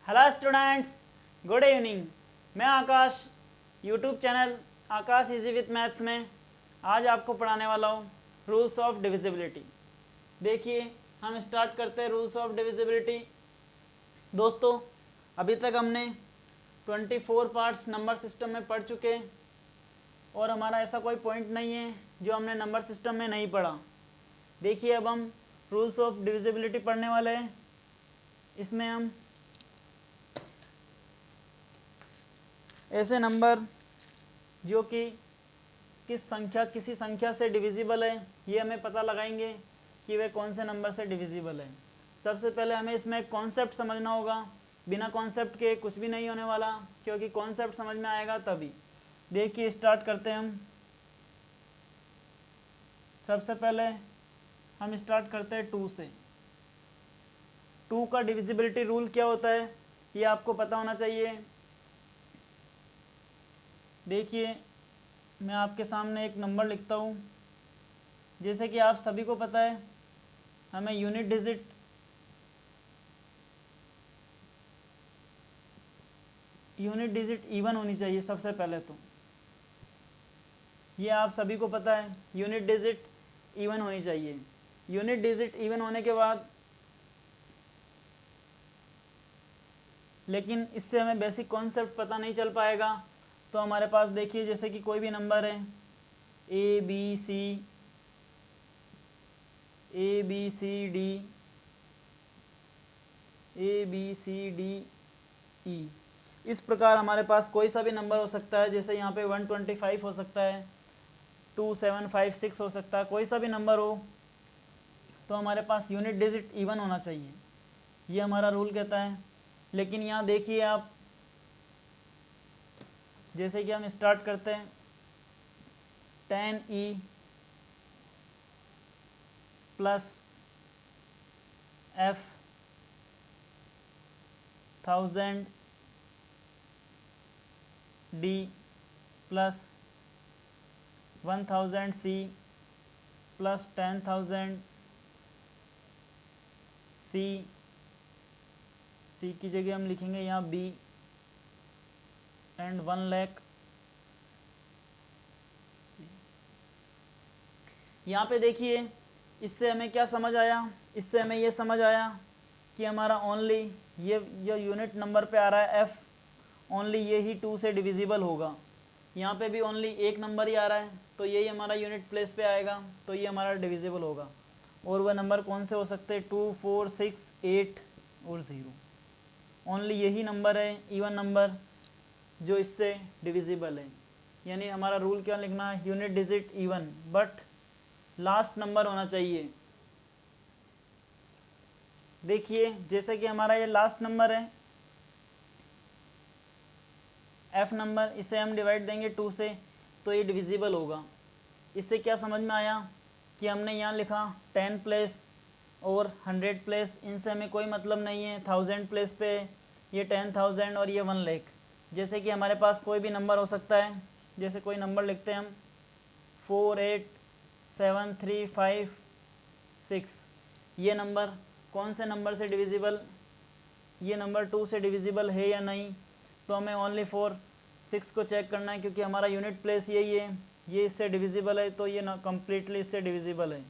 Hello students, good evening. मैं Akash, YouTube channel Akash easy with maths में आज आपको पढ़ाने वाला हूँ रूल्स ऑफ डिविजिबिलिटी। देखिए, हम स्टार्ट करते हैं रूल्स ऑफ डिविजिबिलिटी। दोस्तों, अभी तक हमने 24 पार्ट्स नंबर सिस्टम में पढ़ चुके हैं और हमारा ऐसा कोई पॉइंट नहीं है जो हमने नंबर सिस्टम में नहीं पढ़ा। देखिए, अब हम रूल्स ऑफ डिविजिबिलिटी पढ़ने वाले हैं। इसमें हम ऐसे नंबर जो कि किसी संख्या से डिविजिबल है, ये हमें पता लगाएंगे कि वे कौन से नंबर से डिविजिबल है। सबसे पहले हमें इसमें एक कॉन्सेप्ट समझना होगा। बिना कॉन्सेप्ट के कुछ भी नहीं होने वाला, क्योंकि कॉन्सेप्ट समझ में आएगा तभी। देखिए, स्टार्ट करते हैं हम। सबसे पहले हम स्टार्ट करते हैं 2 से। 2 का डिविजिबिलिटी रूल क्या होता है, ये आपको पता होना चाहिए। देखिए, मैं आपके सामने एक नंबर लिखता हूँ। जैसे कि आप सभी को पता है, हमें यूनिट डिजिट इवन होनी चाहिए। सबसे पहले तो ये आप सभी को पता है, यूनिट डिजिट इवन होनी चाहिए। यूनिट डिजिट इवन होने के बाद, लेकिन इससे हमें बेसिक कॉन्सेप्ट पता नहीं चल पाएगा। तो हमारे पास देखिए, जैसे कि कोई भी नंबर है ए बी सी डी ई, इस प्रकार हमारे पास कोई सा भी नंबर हो सकता है। जैसे यहाँ पे 125 हो सकता है, 2756 हो सकता है, कोई सा भी नंबर हो तो हमारे पास यूनिट डिजिट इवन होना चाहिए, ये हमारा रूल कहता है। लेकिन यहाँ देखिए आप, जैसे कि हम स्टार्ट करते हैं 10E plus F 1000 D plus 1000 C plus 10,000 C की जगह हम लिखेंगे यहाँ B एंड 1 लाख। यहाँ पे देखिए, इससे हमें क्या समझ आया, इससे हमें ये समझ आया कि हमारा ओनली ये जो यूनिट नंबर पे आ रहा है F, ओनली ये ही 2 से डिविजिबल होगा। यहाँ पे भी ओनली एक नंबर ही आ रहा है, तो यही हमारा यूनिट प्लेस पे आएगा, तो ये हमारा डिविजिबल होगा। और वह नंबर कौन से हो सकते हैं, 2, 4, 6, 8 और 0। ओनली यही नंबर है इवन नंबर जो इससे डिविजिबल है। यानी हमारा रूल क्या लिखना है, unit digit even but last number होना चाहिए। देखिए, जैसे कि हमारा ये लास्ट नंबर है F नंबर, इसे हम डिवाइड देंगे 2 से तो ये डिविजिबल होगा। इससे क्या समझ में आया कि हमने यहाँ लिखा 10 प्लेस और 100 प्लेस, इनसे हमें कोई मतलब नहीं है। 1000 प्लेस पे ये 10,000 और ये 1 लाख। जैसे कि हमारे पास कोई भी नंबर हो सकता है। जैसे कोई नंबर लिखते हैं हम 48735 ये नंबर कौन से नंबर से डिविजिबल, ये नंबर 2 से डिविजिबल है या नहीं, तो हमें ओनली 6 को चेक करना है, क्योंकि हमारा यूनिट प्लेस यही है, ये इससे डिविजिबल है, तो ये ना कम्प्लीटली इससे डिविजिबल है।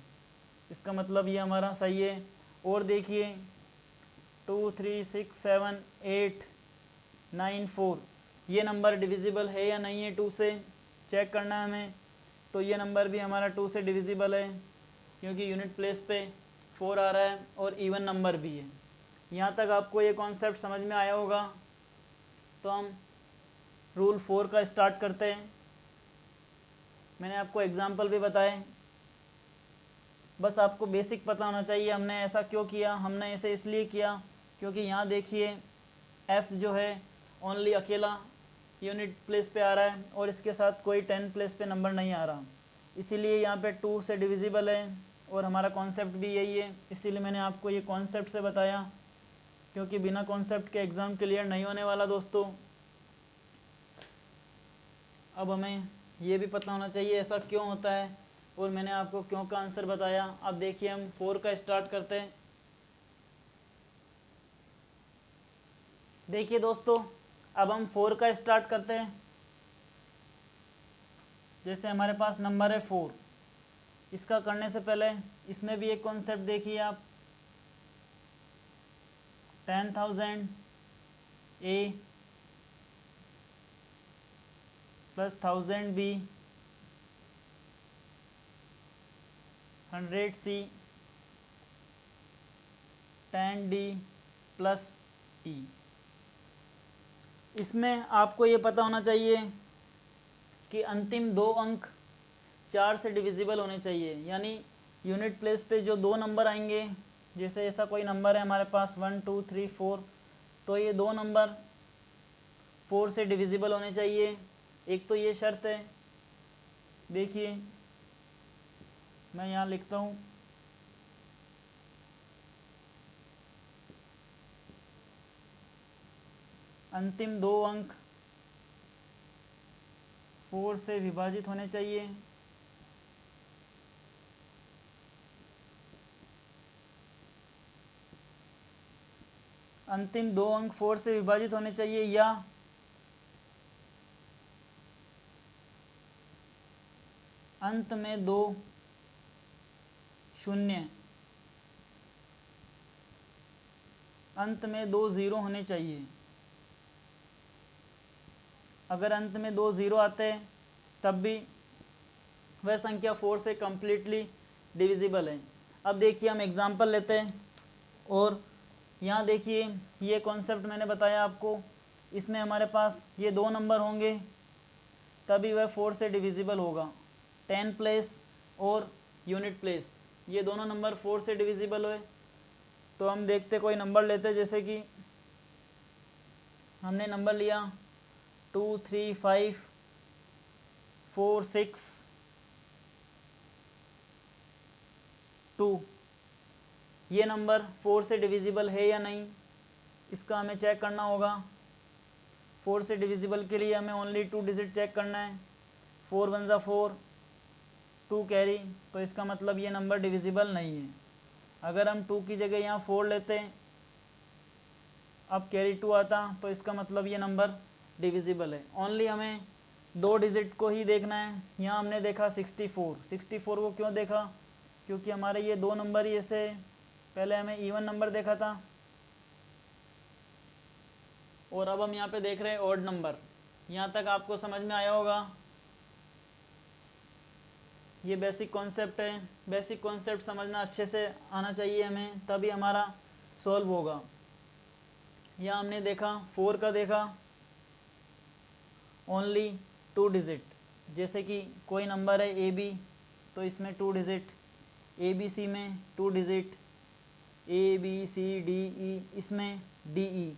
इसका मतलब ये हमारा सही है। और देखिए 2, 3, 6, 7, 8, 9, 4 ये नंबर डिविजिबल है या नहीं है, 2 से चेक करना है हमें। तो ये नंबर भी हमारा 2 से डिविजिबल है, क्योंकि यूनिट प्लेस पे 4 आ रहा है और इवन नंबर भी है। यहाँ तक आपको ये कॉन्सेप्ट समझ में आया होगा। तो हम रूल 4 का स्टार्ट करते हैं। मैंने आपको एग्जाम्पल भी बताए, बस आपको बेसिक पता होना चाहिए हमने ऐसा क्यों किया। हमने ऐसे इसलिए किया क्योंकि यहाँ देखिए F जो है ओनली अकेला यूनिट प्लेस पे आ रहा है और इसके साथ कोई 10 प्लेस पे नंबर नहीं आ रहा, इसीलिए यहाँ पे 2 से डिविजिबल है और हमारा कॉन्सेप्ट भी यही है। इसीलिए मैंने आपको ये कॉन्सेप्ट से बताया, क्योंकि बिना कॉन्सेप्ट के एग्ज़ाम क्लियर नहीं होने वाला दोस्तों। अब हमें ये भी पता होना चाहिए ऐसा क्यों होता है, और मैंने आपको क्यों का आंसर बताया। अब देखिए, हम 4 का स्टार्ट करते हैं। देखिए दोस्तों, अब हम 4 का स्टार्ट करते हैं। जैसे हमारे पास नंबर है 4, इसका करने से पहले इसमें भी एक कॉन्सेप्ट देखिए आप। 10,000 A plus 1000 B 100 C 10 D plus E। इसमें आपको ये पता होना चाहिए कि अंतिम 2 अंक 4 से डिविजिबल होने चाहिए, यानी यूनिट प्लेस पे जो 2 नंबर आएंगे, जैसे ऐसा कोई नंबर है हमारे पास 1 2 3 4, तो ये 2 नंबर 4 से डिविजिबल होने चाहिए। एक तो ये शर्त है। देखिए मैं यहाँ लिखता हूँ, अंतिम 2 अंक 4 से विभाजित होने चाहिए। अंतिम 2 अंक 4 से विभाजित होने चाहिए, या अंत में 2 शून्य, अंत में 2 ज़ीरो होने चाहिए। अगर अंत में 2 ज़ीरो आते हैं तब भी वह संख्या 4 से कम्प्लीटली डिविजिबल है। अब देखिए हम एग्जांपल लेते हैं, और यहाँ देखिए ये कॉन्सेप्ट मैंने बताया आपको। इसमें हमारे पास ये 2 नंबर होंगे तभी वह 4 से डिविजिबल होगा। 10 प्लेस और यूनिट प्लेस, ये दोनों नंबर 4 से डिविजिबल हुए। तो हम देखते कोई नंबर लेते, जैसे कि हमने नंबर लिया 2 3 5 4 6 2। ये नंबर 4 से डिविजिबल है या नहीं, इसका हमें चेक करना होगा। 4 से डिविजिबल के लिए हमें ओनली 2 डिजिट चेक करना है। 4 1 ज़ा 4, 2 कैरी, तो इसका मतलब ये नंबर डिविजिबल नहीं है। अगर हम 2 की जगह यहाँ 4 लेते, अब कैरी 2 आता, तो इसका मतलब ये नंबर डिविजिबल है। ओनली हमें 2 डिजिट को ही देखना है। यहाँ हमने देखा 64। 64 को क्यों देखा, क्योंकि हमारे ये 2 नंबर ही ऐसे, पहले हमें इवन नंबर देखा था और अब हम यहाँ पे देख रहे हैं ऑड नंबर। यहाँ तक आपको समझ में आया होगा। ये बेसिक कॉन्सेप्ट है। बेसिक कॉन्सेप्ट समझना अच्छे से आना चाहिए हमें, तभी हमारा सॉल्व होगा। यहाँ हमने देखा 4 का देखा ओनली 2 डिजिट, जैसे कि कोई नंबर है ए बी, तो इसमें 2 डिजिट, ए बी सी में 2 digit, A B C D E, इसमें डी ई,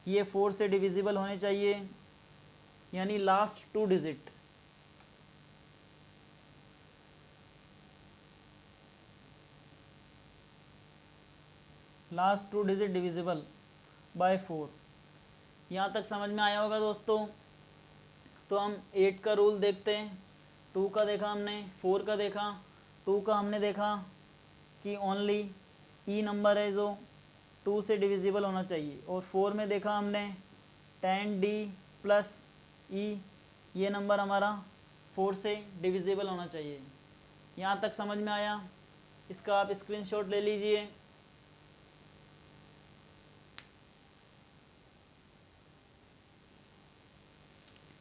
ये 4 से डिविजिबल होने चाहिए, यानी last 2 digit. Last 2 digit divisible by 4। यहाँ तक समझ में आया होगा दोस्तों। तो हम 8 का रूल देखते हैं। 2 का देखा हमने, 4 का देखा। 2 का हमने देखा कि ओनली ई नंबर है जो 2 से डिविजिबल होना चाहिए, और 4 में देखा हमने 10D प्लस ई, ये नंबर हमारा 4 से डिविजिबल होना चाहिए। यहाँ तक समझ में आया। इसका आप स्क्रीनशॉट ले लीजिए।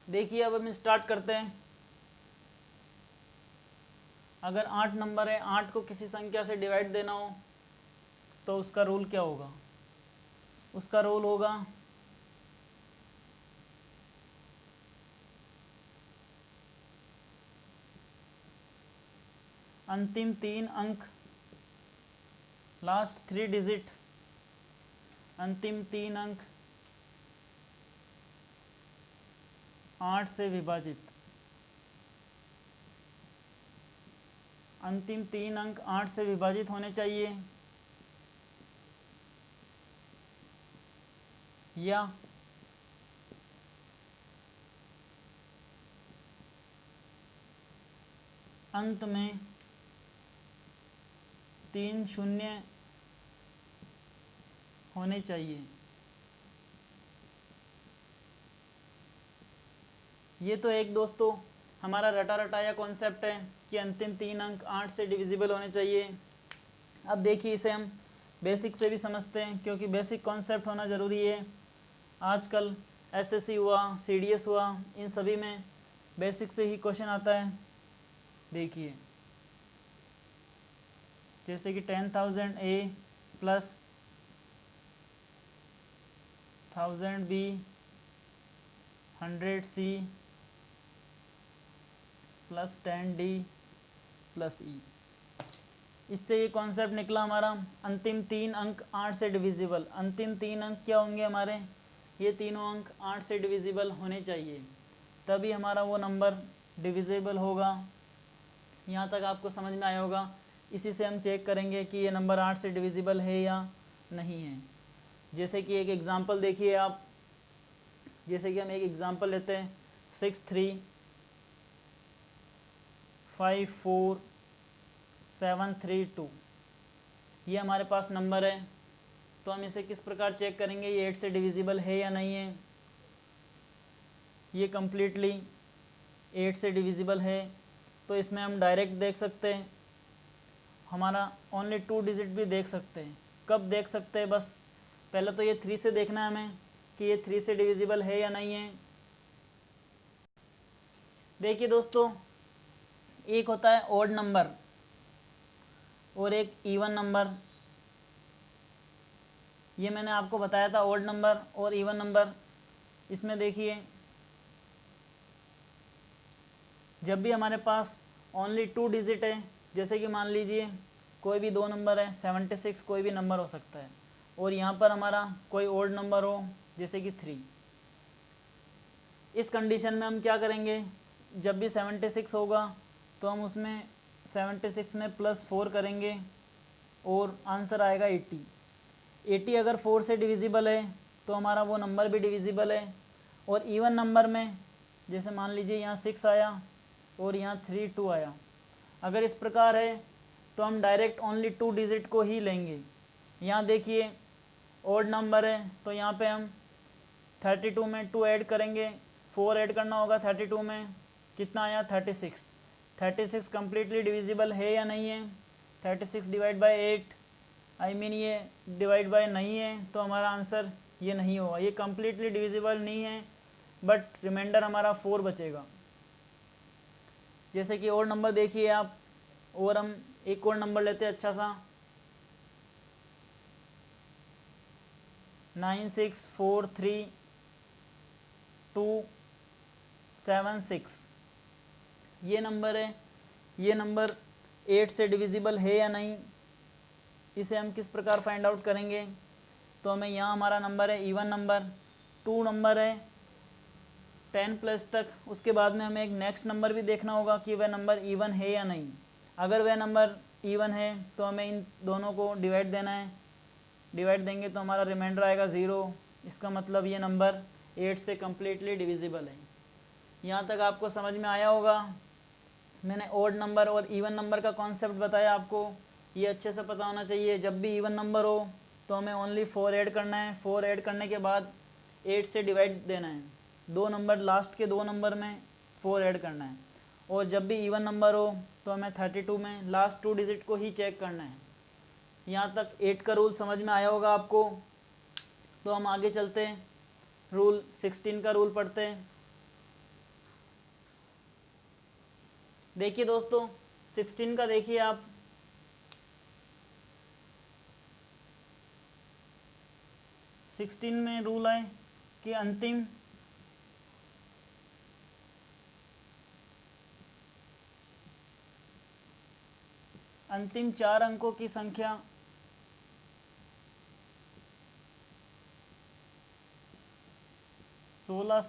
देखिए अब हम स्टार्ट करते हैं। अगर 8 नंबर है, 8 को किसी संख्या से डिवाइड देना हो तो उसका रूल क्या होगा? उसका रूल होगा अंतिम 3 अंक, लास्ट 3 डिजिट, अंतिम 3 अंक 8 से विभाजित। अंतिम 3 अंक 8 से विभाजित होने चाहिए, या अंत में 3 शून्य होने चाहिए। ये तो एक दोस्तों हमारा रटा रटाया कॉन्सेप्ट है कि अंतिम 3 अंक 8 से डिविजिबल होने चाहिए। अब देखिए इसे हम बेसिक से भी समझते हैं, क्योंकि बेसिक कॉन्सेप्ट होना ज़रूरी है। आजकल एसएससी हुआ, सीडीएस हुआ, इन सभी में बेसिक से ही क्वेश्चन आता है। देखिए जैसे कि 10,000 A plus 1000 B 100 C plus 10 D plus E। इससे ये कॉन्सेप्ट निकला हमारा अंतिम 3 अंक 8 से डिविजिबल। अंतिम 3 अंक क्या होंगे हमारे? ये तीनों अंक 8 से डिविजिबल होने चाहिए, तभी हमारा वो नंबर डिविजिबल होगा। यहाँ तक आपको समझ में आया होगा। इसी से हम चेक करेंगे कि ये नंबर 8 से डिविजिबल है या नहीं है। जैसे कि एक एग्ज़ाम्पल देखिए आप, जैसे कि हम एक एग्ज़ाम्पल लेते हैं 6354732। ये हमारे पास नंबर है, तो हम इसे किस प्रकार चेक करेंगे ये 8 से डिविजिबल है या नहीं है। ये कम्प्लीटली 8 से डिविजिबल है, तो इसमें हम डायरेक्ट देख सकते हैं, हमारा ओनली 2 डिजिट भी देख सकते हैं। कब देख सकते हैं? बस पहले तो ये 3 से देखना है हमें कि ये 3 से डिविजिबल है या नहीं है। देखिए दोस्तों, एक होता है ओड नंबर और एक इवन नंबर। ये मैंने आपको बताया था ओड नंबर और इवन नंबर। इसमें देखिए जब भी हमारे पास ओनली 2 डिजिट है, जैसे कि मान लीजिए कोई भी 2 नंबर है, 76 कोई भी नंबर हो सकता है, और यहाँ पर हमारा कोई ओड नंबर हो जैसे कि 3। इस कंडीशन में हम क्या करेंगे, जब भी 76 होगा तो हम उसमें 76 में +4 करेंगे और आंसर आएगा 80। 80 अगर 4 से डिविजिबल है तो हमारा वो नंबर भी डिविजिबल है। और इवन नंबर में जैसे मान लीजिए यहाँ 6 आया और यहाँ 3 2 आया, अगर इस प्रकार है तो हम डायरेक्ट ओनली 2 डिजिट को ही लेंगे। यहाँ देखिए ओड नंबर है तो यहाँ पे हम 32 में 2 ऐड करेंगे, 4 ऐड करना होगा 32 में, कितना आया 36। 36 कम्प्लीटली डिविजिबल है या नहीं है? 36 डिवाइड बाय 8 आई मीन ये डिवाइड बाय नहीं है, तो हमारा आंसर ये नहीं होगा। ये कम्प्लीटली डिविजिबल नहीं है, बट रिमाइंडर हमारा 4 बचेगा। जैसे कि और नंबर देखिए आप, और हम एक और नंबर लेते हैं अच्छा सा 9643276। ये नंबर है, ये नंबर 8 से डिविजिबल है या नहीं, इसे हम किस प्रकार फाइंड आउट करेंगे। तो हमें यहाँ हमारा नंबर है इवन नंबर, 2 नंबर है 10+ तक, उसके बाद में हमें एक नेक्स्ट नंबर भी देखना होगा कि वह नंबर इवन है या नहीं। अगर वह नंबर इवन है तो हमें इन दोनों को डिवाइड देना है, डिवाइड देंगे तो हमारा रिमाइंडर आएगा 0। इसका मतलब ये नंबर 8 से कम्प्लीटली डिविजिबल है। यहाँ तक आपको समझ में आया होगा। मैंने ओड नंबर और इवन नंबर का कॉन्सेप्ट बताया आपको, ये अच्छे से पता होना चाहिए। जब भी इवन नंबर हो तो हमें ओनली 4 ऐड करना है, 4 ऐड करने के बाद 8 से डिवाइड देना है, 2 नंबर लास्ट के 2 नंबर में 4 ऐड करना है। और जब भी इवन नंबर हो तो हमें 32 में लास्ट 2 डिजिट को ही चेक करना है। यहाँ तक 8 का रूल समझ में आया होगा आपको। तो हम आगे चलते हैं, रूल 16 का रूल पढ़ते हैं। देखिए दोस्तों 16 का देखिए आप, सिक्सटीन में रूल है कि अंतिम 4 अंकों की संख्या 16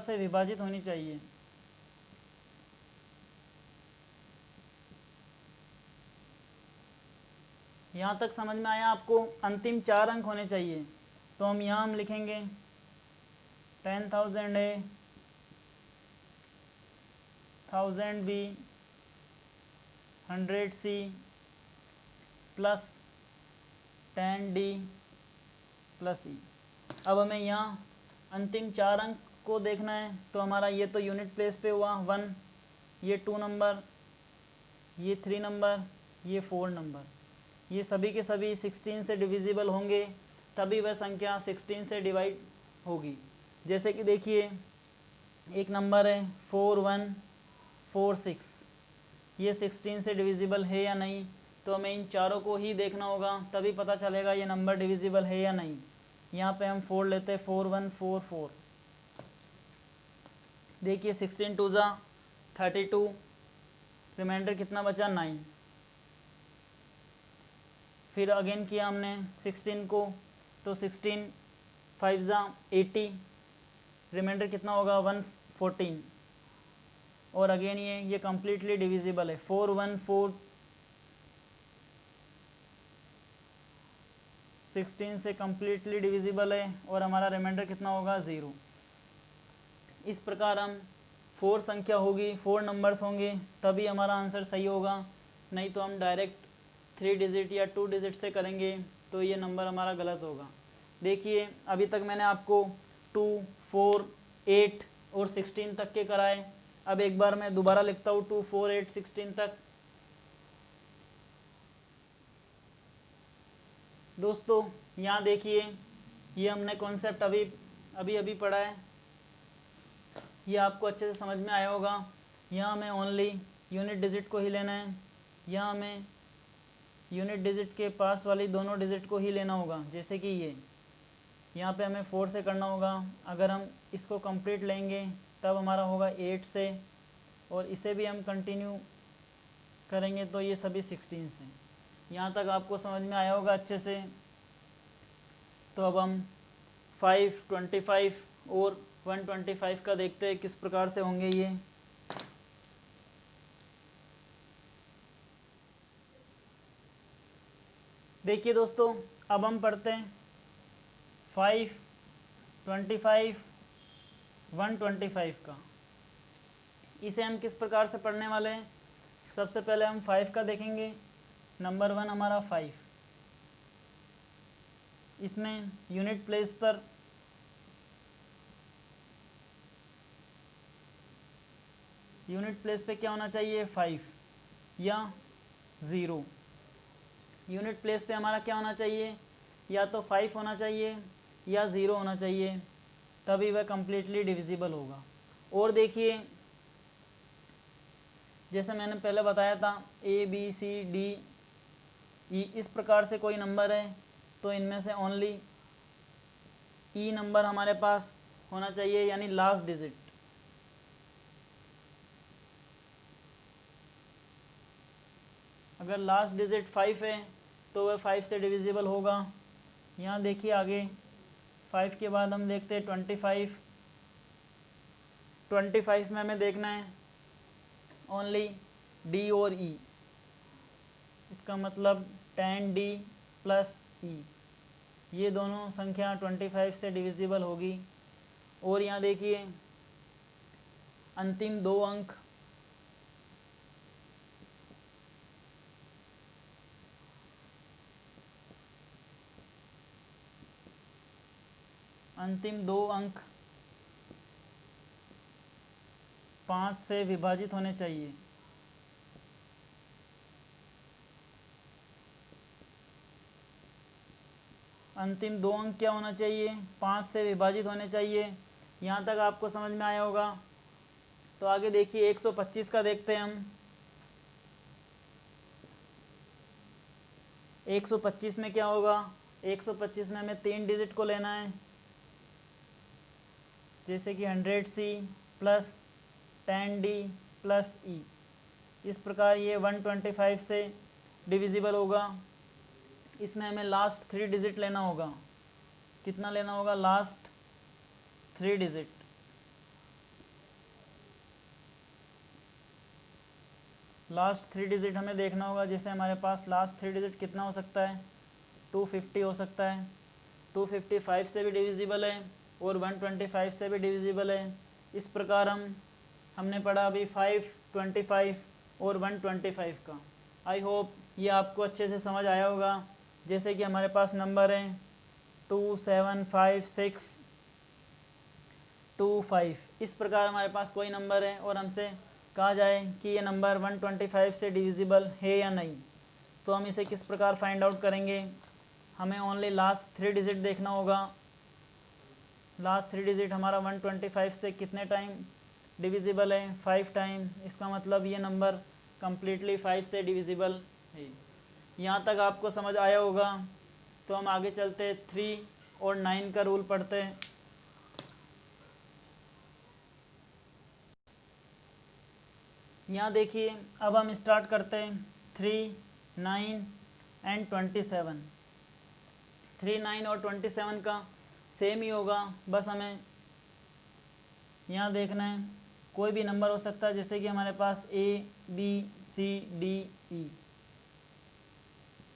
से विभाजित होनी चाहिए। यहाँ तक समझ में आया आपको? अंतिम 4 अंक होने चाहिए। तो हम यहाँ हम लिखेंगे 10,000 A 1000 B 100 C plus 10D plus E. अब हमें यहाँ अंतिम 4 अंक को देखना है, तो हमारा ये तो यूनिट प्लेस पे हुआ 1, ये 2 नंबर, ये 3 नंबर, ये 4 नंबर, ये सभी के सभी 16 से डिविजिबल होंगे, तभी वह संख्या 16 से डिवाइड होगी। जैसे कि देखिए एक नंबर है 4146, ये 16 से डिविजिबल है या नहीं, तो हमें इन चारों को ही देखना होगा, तभी पता चलेगा ये नंबर डिविजिबल है या नहीं। यहाँ पे हम 4 लेते हैं, 4144। देखिए 16 2 ज़ा 32, रिमाइंडर कितना बचा 9। फिर अगेन किया हमने 16 को, तो 16 5 ज़ा 80, रिमाइंडर कितना होगा 114। और अगेन ये कम्प्लीटली डिविजिबल है, 414 16 से कम्प्लीटली डिविजिबल है, और हमारा रिमाइंडर कितना होगा 0। इस प्रकार हम 4 संख्या होगी, 4 नंबर्स होंगे, तभी हमारा आंसर सही होगा। नहीं तो हम डायरेक्ट 3 डिजिट या 2 डिजिट से करेंगे तो ये नंबर हमारा गलत होगा। देखिए अभी तक मैंने आपको 2, 4, 8 और 16 तक के कराए। अब एक बार मैं दोबारा लिखता हूँ 2, 4, 8, 16 तक। दोस्तों यहाँ देखिए, ये हमने कॉन्सेप्ट अभी पढ़ा है, ये आपको अच्छे से समझ में आया होगा। यहाँ हमें ओनली यूनिट डिजिट को ही लेना है, यहाँ हमें यूनिट डिजिट के पास वाली दोनों डिजिट को ही लेना होगा। जैसे कि ये यहाँ पे हमें 4 से करना होगा, अगर हम इसको कंप्लीट लेंगे तब हमारा होगा 8 से, और इसे भी हम कंटिन्यू करेंगे तो ये सभी 16 से। यहाँ तक आपको समझ में आया होगा अच्छे से। तो अब हम 5, 25 और 125 का देखते हैं किस प्रकार से होंगे ये। देखिए दोस्तों, अब हम पढ़ते हैं 5, 25, 125 का। इसे हम किस प्रकार से पढ़ने वाले हैं। सबसे पहले हम 5 का देखेंगे। नंबर 1 हमारा 5, इसमें यूनिट प्लेस पर क्या होना चाहिए 5 या 0। यूनिट प्लेस पे हमारा क्या होना चाहिए, या तो 5 होना चाहिए या 0 होना चाहिए, तभी वह कम्प्लीटली डिविजिबल होगा। और देखिए जैसे मैंने पहले बताया था ABCD E, इस प्रकार से कोई नंबर है तो इनमें से ओनली E नंबर हमारे पास होना चाहिए, यानी लास्ट डिजिट। अगर लास्ट डिजिट 5 है तो वह 5 से डिविजिबल होगा। यहाँ देखिए आगे 5 के बाद हम देखते हैं 25 में हमें देखना है ओनली D और E, इसका मतलब 10D प्लस E, ये दोनों संख्या 25 से डिविजिबल होगी। और यहाँ देखिए अंतिम 2 अंक अंतिम 2 अंक 5 से विभाजित होने चाहिए। अंतिम 2 अंक क्या होना चाहिए, 5 से विभाजित होने चाहिए। यहाँ तक आपको समझ में आया होगा। तो आगे देखिए 125 का देखते हैं हम। 125 में क्या होगा, 125 में हमें 3 डिजिट को लेना है, जैसे कि 100C plus 10D plus E। इस प्रकार ये 125 से डिविजिबल होगा। इसमें हमें लास्ट 3 डिजिट लेना होगा। कितना लेना होगा, लास्ट 3 डिजिट। लास्ट 3 डिजिट हमें देखना होगा। जैसे हमारे पास लास्ट 3 डिजिट कितना हो सकता है, 250 हो सकता है। 255 से भी डिविजिबल है और 125 से भी डिविजिबल है। इस प्रकार हमने पढ़ा अभी 5, 25 और 125 का। आई होप ये आपको अच्छे से समझ आया होगा। जैसे कि हमारे पास नंबर है 2 7 5 6 2 5, इस प्रकार हमारे पास कोई नंबर है और हमसे कहा जाए कि ये नंबर 125 से डिविजिबल है या नहीं, तो हम इसे किस प्रकार फाइंड आउट करेंगे। हमें ओनली लास्ट 3 डिजिट देखना होगा। लास्ट 3 डिजिट हमारा 125 से कितने टाइम डिविजिबल है, 5 टाइम। इसका मतलब ये नंबर कम्प्लीटली 5 से डिविजिबल है। यहाँ तक आपको समझ आया होगा। तो हम आगे चलते 3 और 9 का रूल पढ़ते हैं। यहाँ देखिए, अब हम स्टार्ट करते हैं 3, 9 एंड 27। 3, 9 और 27 का सेम ही होगा, बस हमें यहाँ देखना है कोई भी नंबर हो सकता है, जैसे कि हमारे पास A B C D E।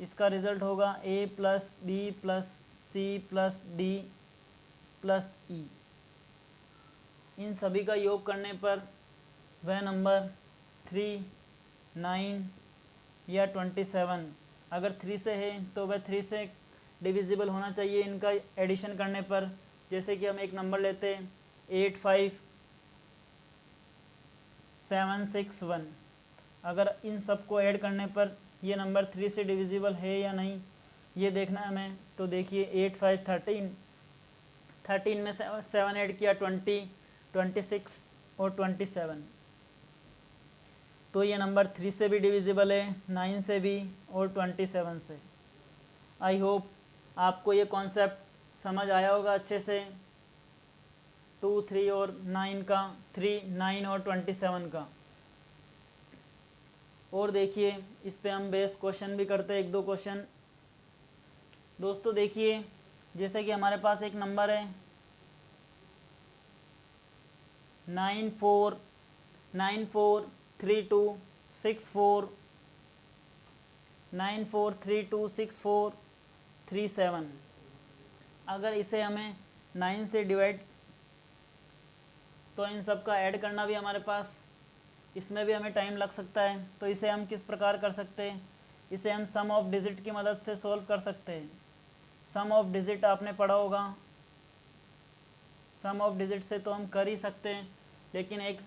इसका रिज़ल्ट होगा A plus B plus C plus D plus E। इन सभी का योग करने पर वह नंबर 3, 9 या 27, अगर 3 से है तो वह 3 से डिविजिबल होना चाहिए इनका एडिशन करने पर। जैसे कि हम एक नंबर लेते हैं 8 5 7 6 1, अगर इन सब को ऐड करने पर ये नंबर 3 से डिविजिबल है या नहीं ये देखना है हमें। तो देखिए 8 5 13 में 7 ऐड किया 20, 26 और 27, तो ये नंबर 3 से भी डिविजिबल है, 9 से भी और 27 से। आई होप आपको ये कॉन्सेप्ट समझ आया होगा अच्छे से, 2, 3 और 9 का, 3, 9 और 27 का। और देखिए इस पे हम बेस क्वेश्चन भी करते हैं, 1-2 क्वेश्चन। दोस्तों देखिए, जैसे कि हमारे पास एक नंबर है 9 4 3 2 6 4 9 4 3 2 6 4 3 7। अगर इसे हमें 9 से डिवाइड, तो इन सब का ऐड करना भी हमारे पास, इसमें भी हमें टाइम लग सकता है। तो इसे हम किस प्रकार कर सकते हैं, इसे हम सम ऑफ डिजिट की मदद से सॉल्व कर सकते हैं। सम ऑफ डिजिट आपने पढ़ा होगा, सम ऑफ डिजिट से तो हम कर ही सकते हैं, लेकिन एक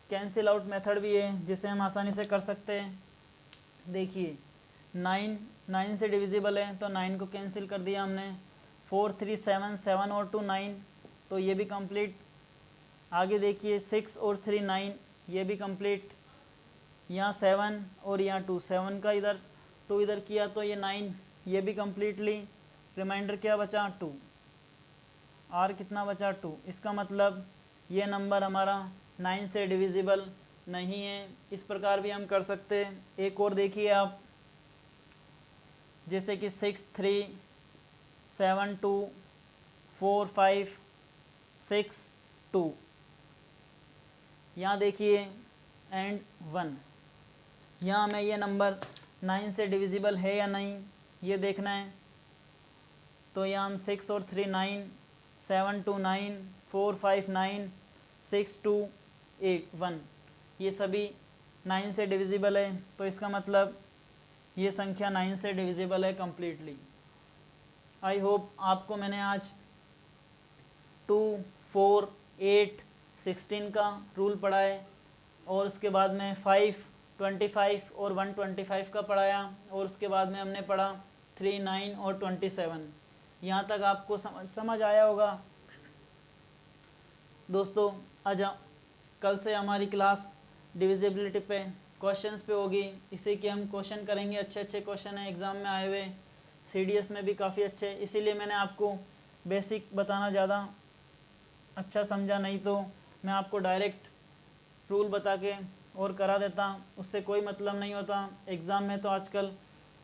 कैंसिल आउट मेथड भी है जिसे हम आसानी से कर सकते हैं। देखिए 9 से डिविजिबल है तो 9 को कैंसिल कर दिया हमने, 4 3 7 7 और 2 9, तो ये भी कंप्लीट। आगे देखिए 6 और 3 9, ये भी कंप्लीट। यहाँ 7 और यहाँ 2, 7 का इधर 2 इधर किया तो ये 9, ये भी कंप्लीटली। रिमाइंडर क्या बचा 2, और कितना बचा 2। इसका मतलब ये नंबर हमारा 9 से डिविजिबल नहीं है। इस प्रकार भी हम कर सकते हैं। एक और देखिए आप, जैसे कि 6 3 7 2 4 5 6 2, यहाँ देखिए एंड 1। यहाँ हमें ये नंबर 9 से डिविजिबल है या नहीं ये देखना है। तो यहाँ हम 6 और 3 9, 7 2 9, 4 5 9, 6 2 8 1, ये सभी 9 से डिविजिबल है। तो इसका मतलब ये संख्या 9 से डिविजिबल है कम्प्लीटली। आई होप आपको मैंने आज 2 4 8 16 का रूल पढ़ाए, और उसके बाद में 5 25 और 125 का पढ़ाया, और उसके बाद में हमने पढ़ा 3 9 और 27। यहाँ तक आपको समझ आया होगा। दोस्तों आज कल से हमारी क्लास डिविजिबिलिटी पे क्वेश्चंस पे होगी। इसी के हम क्वेश्चन करेंगे, अच्छे अच्छे क्वेश्चन हैं एग्ज़ाम में आए हुए, CDS में भी काफ़ी अच्छे। इसीलिए मैंने आपको बेसिक बताना ज़्यादा अच्छा समझा, नहीं तो मैं आपको डायरेक्ट रूल बता के और करा देता, उससे कोई मतलब नहीं होता। एग्ज़ाम में तो आजकल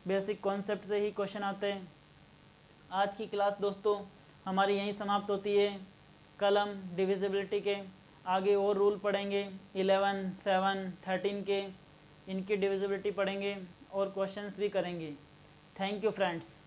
बेसिक कॉन्सेप्ट से ही क्वेश्चन आते हैं। आज की क्लास दोस्तों हमारी यहीं समाप्त होती है। कल हम डिविजिबिलिटी के आगे और रूल पढ़ेंगे, 11 7 13 के, इनकी डिविजिबिलिटी पढ़ेंगे और क्वेश्चंस भी करेंगे। Thank you friends.